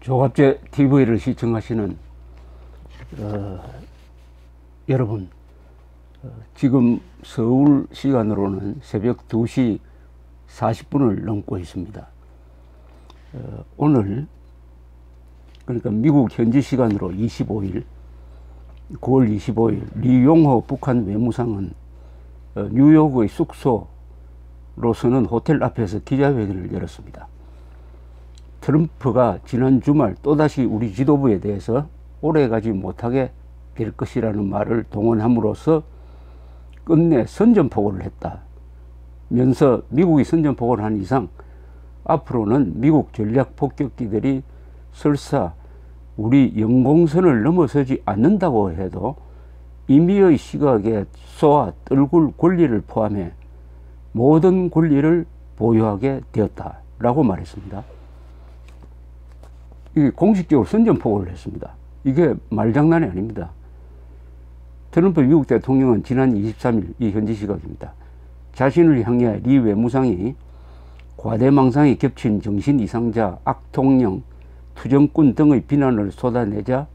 조갑제 TV를 시청하시는 여러분, 지금 서울 시간으로는 새벽 2시 40분을 넘고 있습니다. 오늘 그러니까 미국 현지 시간으로 25일 9월 25일 리용호 북한 외무상은 뉴욕의 숙소로서는 호텔 앞에서 기자회견을 열었습니다. 트럼프가 지난 주말 또다시 우리 지도부에 대해서 오래가지 못하게 될 것이라는 말을 동원함으로써 끝내 선전포고를 했다면서 미국이 선전포고를 한 이상 앞으로는 미국 전략폭격기들이 설사 우리 영공선을 넘어서지 않는다고 해도 임의의 시각에 쏘아 떨굴 권리를 포함해 모든 권리를 보유하게 되었다라고 말했습니다. 이게 공식적으로 선전포고를 했습니다. 이게 말장난이 아닙니다. 트럼프 미국 대통령은 지난 23일, 이 현지 시각입니다, 자신을 향해 리 외무상이 과대망상이 겹친 정신 이상자, 악통령, 투정꾼 등의 비난을 쏟아내자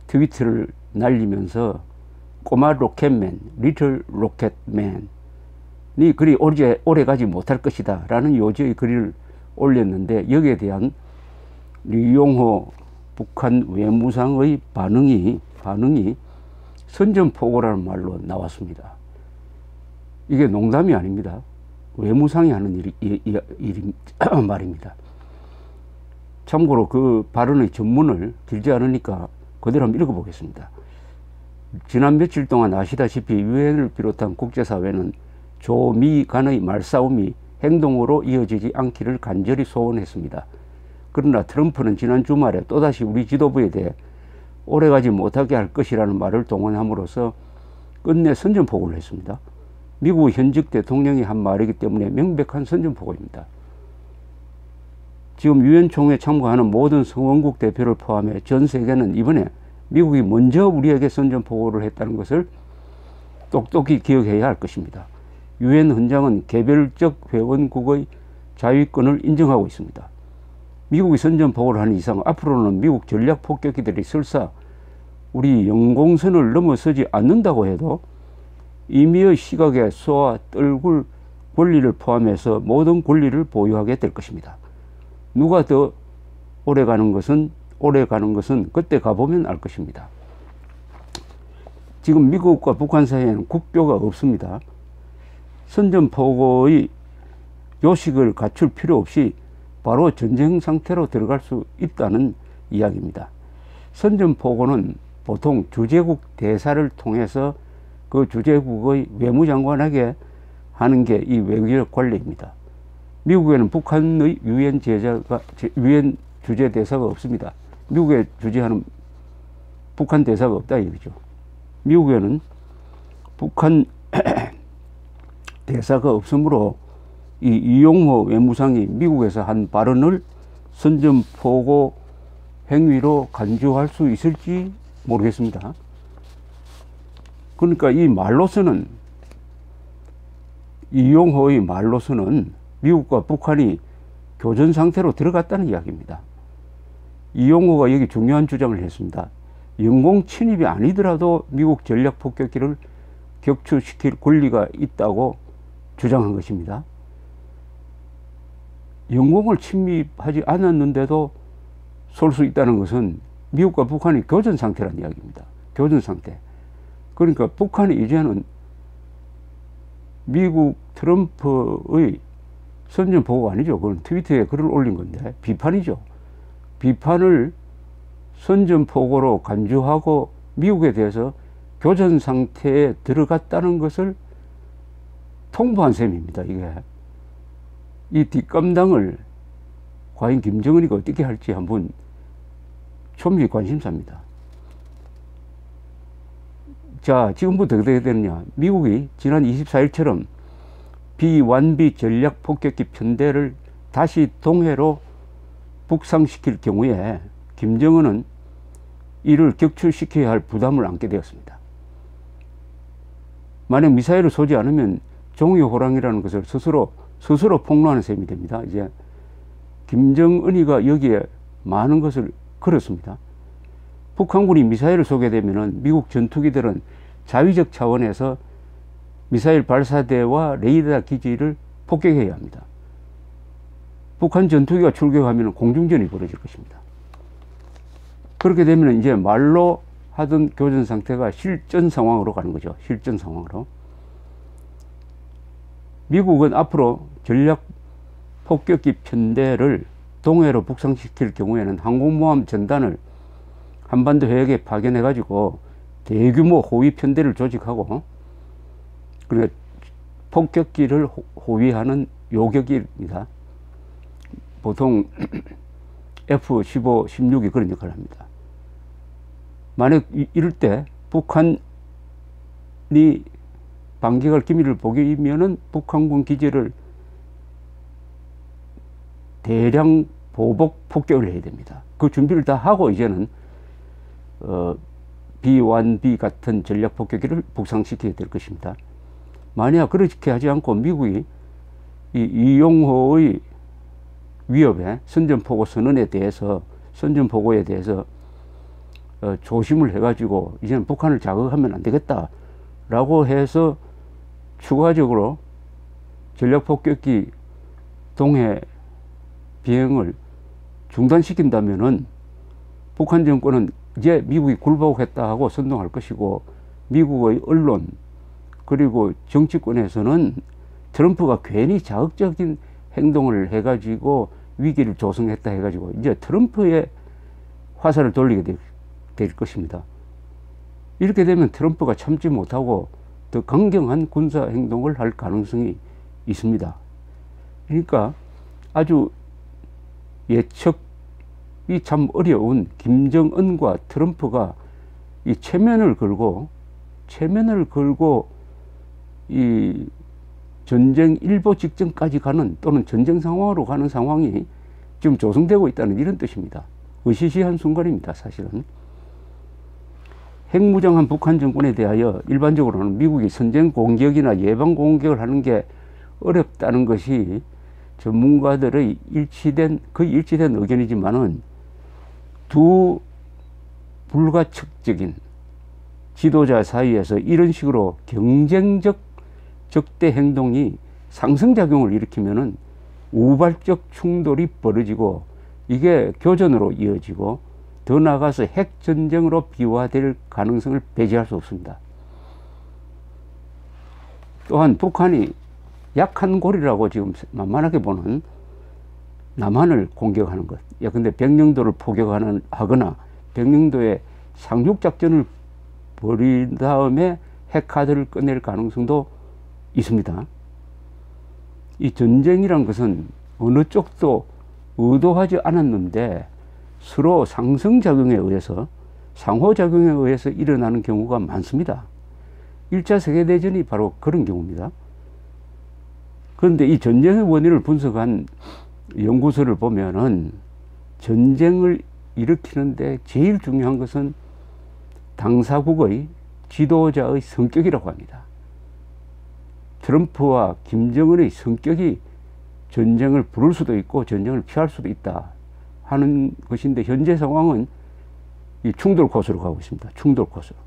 트위터를 날리면서 꼬마 로켓맨, 리틀 로켓맨이 그리 오래가지 못할 것이다 라는 요지의 글을 올렸는데, 여기에 대한 리용호 북한 외무상의 반응이 선전포고라는 말로 나왔습니다. 이게 농담이 아닙니다. 외무상이 하는 말입니다. 참고로 그 발언의 전문을 길지 않으니까 그대로 한번 읽어보겠습니다. 지난 며칠 동안 아시다시피 유엔을 비롯한 국제사회는 조 미 간의 말싸움이 행동으로 이어지지 않기를 간절히 소원했습니다. 그러나 트럼프는 지난 주말에 또다시 우리 지도부에 대해 오래가지 못하게 할 것이라는 말을 동원함으로써 끝내 선전포고를 했습니다. 미국 현직 대통령이 한 말이기 때문에 명백한 선전포고입니다. 지금 유엔 총회에 참가하는 모든 성원국 대표를 포함해 전 세계는 이번에 미국이 먼저 우리에게 선전포고를 했다는 것을 똑똑히 기억해야 할 것입니다. 유엔 헌장은 개별적 회원국의 자위권을 인정하고 있습니다. 미국이 선전포고를 하는 이상 앞으로는 미국 전략폭격기들이 설사 우리 영공선을 넘어서지 않는다고 해도 임의의 시각에 쏘아 떨굴 권리를 포함해서 모든 권리를 보유하게 될 것입니다. 누가 더 오래 가는 것은 그때 가보면 알 것입니다. 지금 미국과 북한 사이에는 국교가 없습니다. 선전포고의 요식을 갖출 필요 없이 바로 전쟁 상태로 들어갈 수 있다는 이야기입니다. 선전포고는 보통 주재국 대사를 통해서 그 주재국의 외무장관에게 하는 게 이 외교적 관례입니다. 미국에는 북한의 유엔 주재 대사가 없습니다. 미국에 주재하는 북한 대사가 없다 이거죠. 미국에는 북한 대사가 없으므로 이 이용호 외무상이 미국에서 한 발언을 선전포고 행위로 간주할 수 있을지 모르겠습니다. 그러니까 이 말로서는, 이용호의 말로서는 미국과 북한이 교전 상태로 들어갔다는 이야기입니다. 이용호가 여기 중요한 주장을 했습니다. 영공 침입이 아니더라도 미국 전략 폭격기를 격추시킬 권리가 있다고 주장한 것입니다. 영공을 침입하지 않았는데도 쏠 수 있다는 것은 미국과 북한이 교전 상태라는 이야기입니다. 교전 상태. 그러니까 북한이 이제는 미국 트럼프의 선전포고가 아니죠. 그건 트위터에 글을 올린 건데 비판이죠. 비판을 선전포고로 간주하고 미국에 대해서 교전 상태에 들어갔다는 것을 통보한 셈입니다. 이게 이 뒷감당을 과연 김정은이가 어떻게 할지 한번 촌미 관심사입니다. 자, 지금부터 어떻게 되느냐. 미국이 지난 24일처럼 B-1B 전략 폭격기 편대를 다시 동해로 북상시킬 경우에 김정은은 이를 격추시켜야 할 부담을 안게 되었습니다. 만약 미사일을 쏘지 않으면 종이 호랑이라는 것을 스스로 폭로하는 셈이 됩니다. 이제 김정은이가 여기에 많은 것을 걸었습니다. 북한군이 미사일을 쏘게 되면은 미국 전투기들은 자위적 차원에서 미사일 발사대와 레이더 기지를 폭격해야 합니다. 북한 전투기가 출격하면 공중전이 벌어질 것입니다. 그렇게 되면 이제 말로 하던 교전 상태가 실전 상황으로 가는 거죠. 실전 상황으로. 미국은 앞으로 전략 폭격기 편대를 동해로 북상시킬 경우에는 항공모함 전단을 한반도 해역에 파견해 가지고 대규모 호위 편대를 조직하고, 그러니까 폭격기를 호위하는 요격기입니다. 보통 F-15, 16이 그런 역할을 합니다. 만약 이럴 때 북한이 반격할 기미를 보이면은 북한군 기지를 대량 보복 폭격을 해야 됩니다. 그 준비를 다 하고 이제는 B-1B 같은 전략 폭격기를 북상시켜야 될 것입니다. 만약 그렇게 하지 않고 미국이 이 이용호의 위협에 선전포고 선언에 대해서, 선전포고에 대해서 조심을 해가지고 이제는 북한을 자극하면 안 되겠다라고 해서 추가적으로 전략폭격기 동해 비행을 중단시킨다면은 북한 정권은 이제 미국이 굴복했다 하고 선동할 것이고, 미국의 언론 그리고 정치권에서는 트럼프가 괜히 자극적인 행동을 해가지고 위기를 조성했다 해가지고 이제 트럼프의 화살을 돌리게 될 것입니다. 이렇게 되면 트럼프가 참지 못하고 더 강경한 군사 행동을 할 가능성이 있습니다. 그러니까 아주 예측이 참 어려운 김정은과 트럼프가 이 체면을 걸고 이 전쟁 일보 직전까지 가는, 또는 전쟁 상황으로 가는 상황이 지금 조성되고 있다는 이런 뜻입니다. 의시시한 순간입니다. 사실은 핵무장한 북한 정권에 대하여 일반적으로는 미국이 선제 공격이나 예방 공격을 하는 게 어렵다는 것이 전문가들의 거의 일치된 의견이지만은, 두 불가측적인 지도자 사이에서 이런 식으로 경쟁적 적대 행동이 상승작용을 일으키면은 우발적 충돌이 벌어지고, 이게 교전으로 이어지고 더 나아가서 핵전쟁으로 비화될 가능성을 배제할 수 없습니다. 또한 북한이 약한 고리라고 지금 만만하게 보는 남한을 공격하는 것, 근데 백령도를 하거나 백령도에 상륙작전을 벌인 다음에 핵카드를 꺼낼 가능성도 있습니다. 이 전쟁이란 것은 어느 쪽도 의도하지 않았는데 서로 상승작용에 의해서, 상호작용에 의해서 일어나는 경우가 많습니다. 1차 세계대전이 바로 그런 경우입니다. 그런데 이 전쟁의 원인을 분석한 연구소를 보면은 전쟁을 일으키는데 제일 중요한 것은 당사국의 지도자의 성격이라고 합니다. 트럼프와 김정은의 성격이 전쟁을 부를 수도 있고 전쟁을 피할 수도 있다 하는 것인데, 현재 상황은 이 충돌 코스로 가고 있습니다. 충돌 코스로.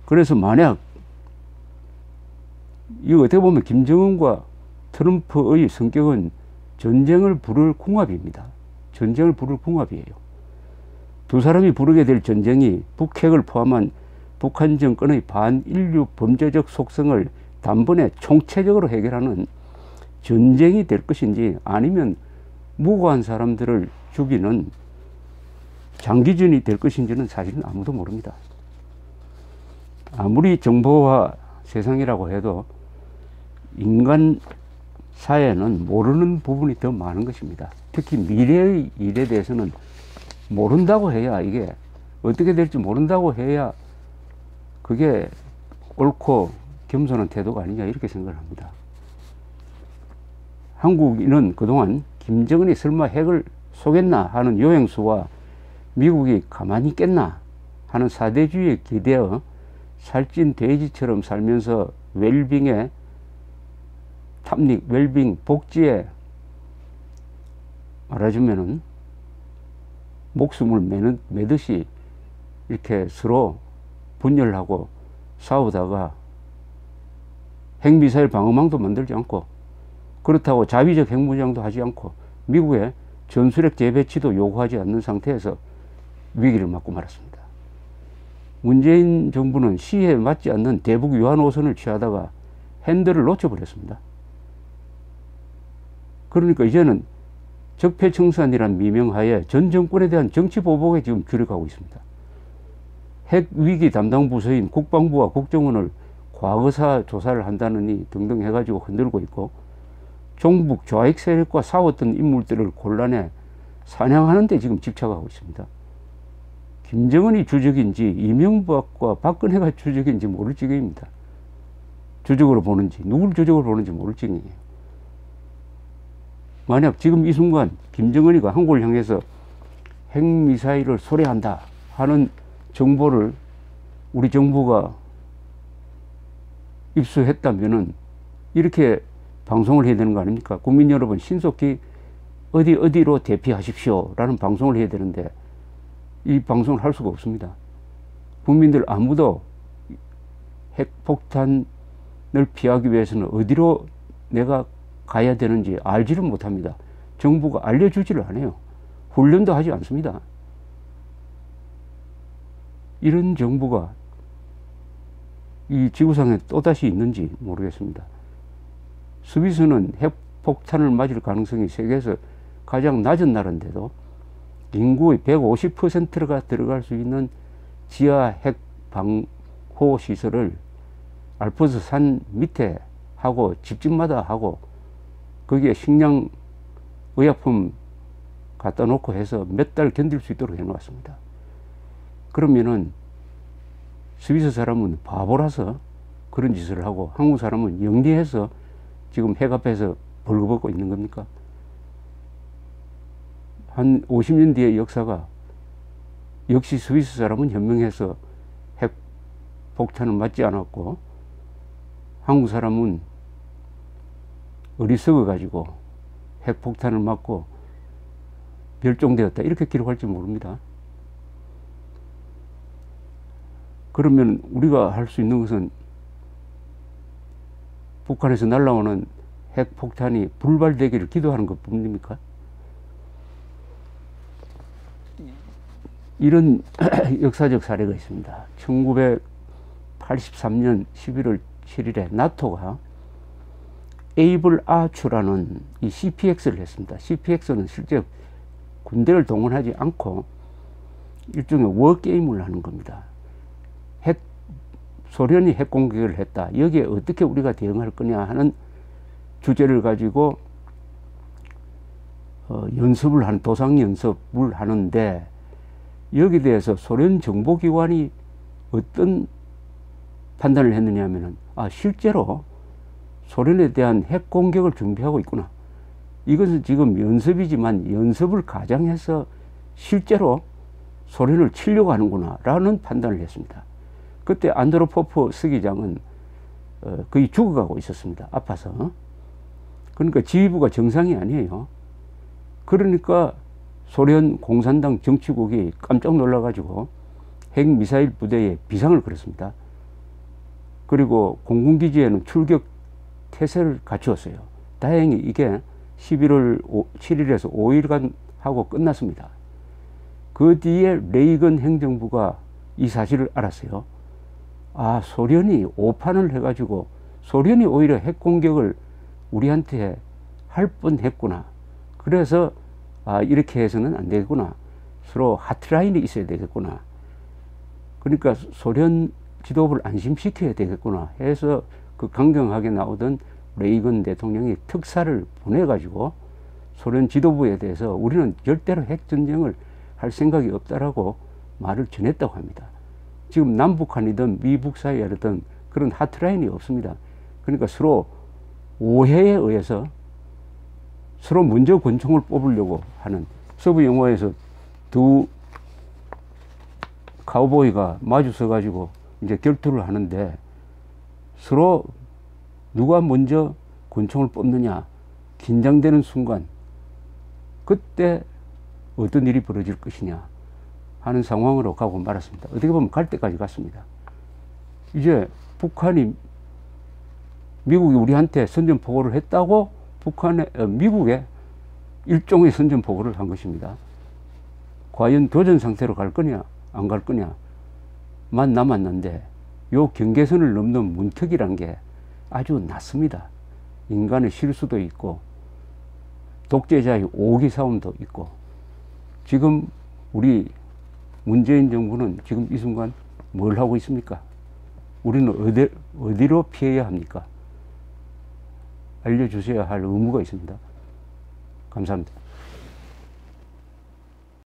그래서 만약 이거 어떻게 보면 김정은과 트럼프의 성격은 전쟁을 부를 궁합입니다. 전쟁을 부를 궁합이에요. 두 사람이 부르게 될 전쟁이 북핵을 포함한 북한 정권의 반인류 범죄적 속성을 단번에 총체적으로 해결하는 전쟁이 될 것인지, 아니면 무고한 사람들을 죽이는 장기전이 될 것인지는 사실은 아무도 모릅니다. 아무리 정보화 세상이라고 해도 인간 사회는 모르는 부분이 더 많은 것입니다. 특히 미래의 일에 대해서는 모른다고 해야, 이게 어떻게 될지 모른다고 해야 그게 옳고 겸손한 태도가 아니냐, 이렇게 생각을 합니다. 한국인은 그동안 김정은이 설마 핵을 쏘겠나 하는 요행수와 미국이 가만히 있겠나 하는 사대주의에 기대어 살찐 돼지처럼 살면서 웰빙에 탐닉, 웰빙, 복지에 말하자면은 목숨을 매듯이 이렇게 서로 분열하고 싸우다가 핵미사일 방어망도 만들지 않고, 그렇다고 자위적 핵무장도 하지 않고, 미국의 전술핵 재배치도 요구하지 않는 상태에서 위기를 맞고 말았습니다. 문재인 정부는 시에 맞지 않는 대북 유화 노선을 취하다가 핸들을 놓쳐버렸습니다. 그러니까 이제는 적폐청산이란 미명하에 전 정권에 대한 정치 보복에 지금 주력하고 있습니다. 핵 위기 담당 부서인 국방부와 국정원을 과거사 조사를 한다느니 등등 해가지고 흔들고 있고, 종북 좌익 세력과 싸웠던 인물들을 곤란해 사냥하는 데 지금 집착하고 있습니다. 김정은이 주적인지 이명박과 박근혜가 주적인지 모를 지경입니다. 주적으로 보는지, 누굴 주적으로 보는지 모를 지경이에요. 만약 지금 이 순간 김정은이가 한국을 향해서 핵미사일을 소래한다 하는 정보를 우리 정부가 입수했다면은 이렇게 방송을 해야 되는 거 아닙니까? 국민 여러분, 신속히 어디로 대피하십시오 라는 방송을 해야 되는데 이 방송을 할 수가 없습니다. 국민들 아무도 핵폭탄을 피하기 위해서는 어디로 내가 가야 되는지 알지를 못합니다. 정부가 알려주지를 않아요. 훈련도 하지 않습니다. 이런 정부가 이 지구상에 또다시 있는지 모르겠습니다. 스위스는 핵폭탄을 맞을 가능성이 세계에서 가장 낮은 나라인데도 인구의 150%가 들어갈 수 있는 지하 핵 방호 시설을 알프스 산 밑에 하고 집집마다 하고 거기에 식량, 의약품 갖다 놓고 해서 몇 달 견딜 수 있도록 해놓았습니다. 그러면은 스위스 사람은 바보라서 그런 짓을 하고 한국 사람은 영리해서 지금 핵 앞에서 벌거벗고 있는 겁니까? 한 50년 뒤의 역사가 역시 스위스 사람은 현명해서 핵폭탄을 맞지 않았고 한국 사람은 어리석어 가지고 핵폭탄을 맞고 멸종되었다 이렇게 기록할지 모릅니다. 그러면 우리가 할 수 있는 것은 북한에서 날아오는 핵폭탄이 불발되기를 기도하는 것 뿐입니까? 이런 역사적 사례가 있습니다. 1983년 11월 7일에 나토가 에이블 아추라는 이 CPX를 했습니다. CPX는 실제 군대를 동원하지 않고 일종의 워게임을 하는 겁니다. 소련이 핵 공격을 했다. 여기에 어떻게 우리가 대응할 거냐 하는 주제를 가지고 연습을 하는, 도상 연습을 하는데 여기에 대해서 소련 정보기관이 어떤 판단을 했느냐 하면은 실제로 소련에 대한 핵 공격을 준비하고 있구나. 이것은 지금 연습이지만 연습을 가장해서 실제로 소련을 치려고 하는구나 라는 판단을 했습니다. 그때 안드로포프 서기장은 거의 죽어가고 있었습니다. 아파서. 그러니까 지휘부가 정상이 아니에요. 그러니까 소련 공산당 정치국이 깜짝 놀라가지고 핵미사일 부대에 비상을 걸었습니다. 그리고 공군기지에는 출격 태세를 갖추었어요. 다행히 이게 11월 7일에서 5일간 하고 끝났습니다. 그 뒤에 레이건 행정부가 이 사실을 알았어요. 소련이 오판을 해가지고 소련이 오히려 핵 공격을 우리한테 할 뻔했구나. 그래서 이렇게 해서는 안 되겠구나. 서로 하트라인이 있어야 되겠구나. 그러니까 소련 지도부를 안심시켜야 되겠구나 해서 그 강경하게 나오던 레이건 대통령이 특사를 보내가지고 소련 지도부에 대해서 우리는 절대로 핵전쟁을 할 생각이 없다라고 말을 전했다고 합니다. 지금 남북한이든 미북 사이에든 그런 하트라인이 없습니다. 그러니까 서로 오해에 의해서 서로 먼저 권총을 뽑으려고 하는, 서부 영화에서 두 카우보이가 마주 서가지고 이제 결투를 하는데 서로 누가 먼저 권총을 뽑느냐 긴장되는 순간, 그때 어떤 일이 벌어질 것이냐 하는 상황으로 가고 말았습니다. 어떻게 보면 갈 때까지 갔습니다. 이제 북한이 미국이 우리한테 선전포고를 했다고 미국에 일종의 선전포고를 한 것입니다. 과연 교전 상태로 갈 거냐 안 갈 거냐만 남았는데 요 경계선을 넘는 문턱이란 게 아주 낮습니다. 인간의 실수도 있고 독재자의 오기 싸움도 있고 지금 우리 문재인 정부는 지금 이 순간 뭘 하고 있습니까? 우리는 어디로 피해야 합니까? 알려주셔야 할 의무가 있습니다. 감사합니다.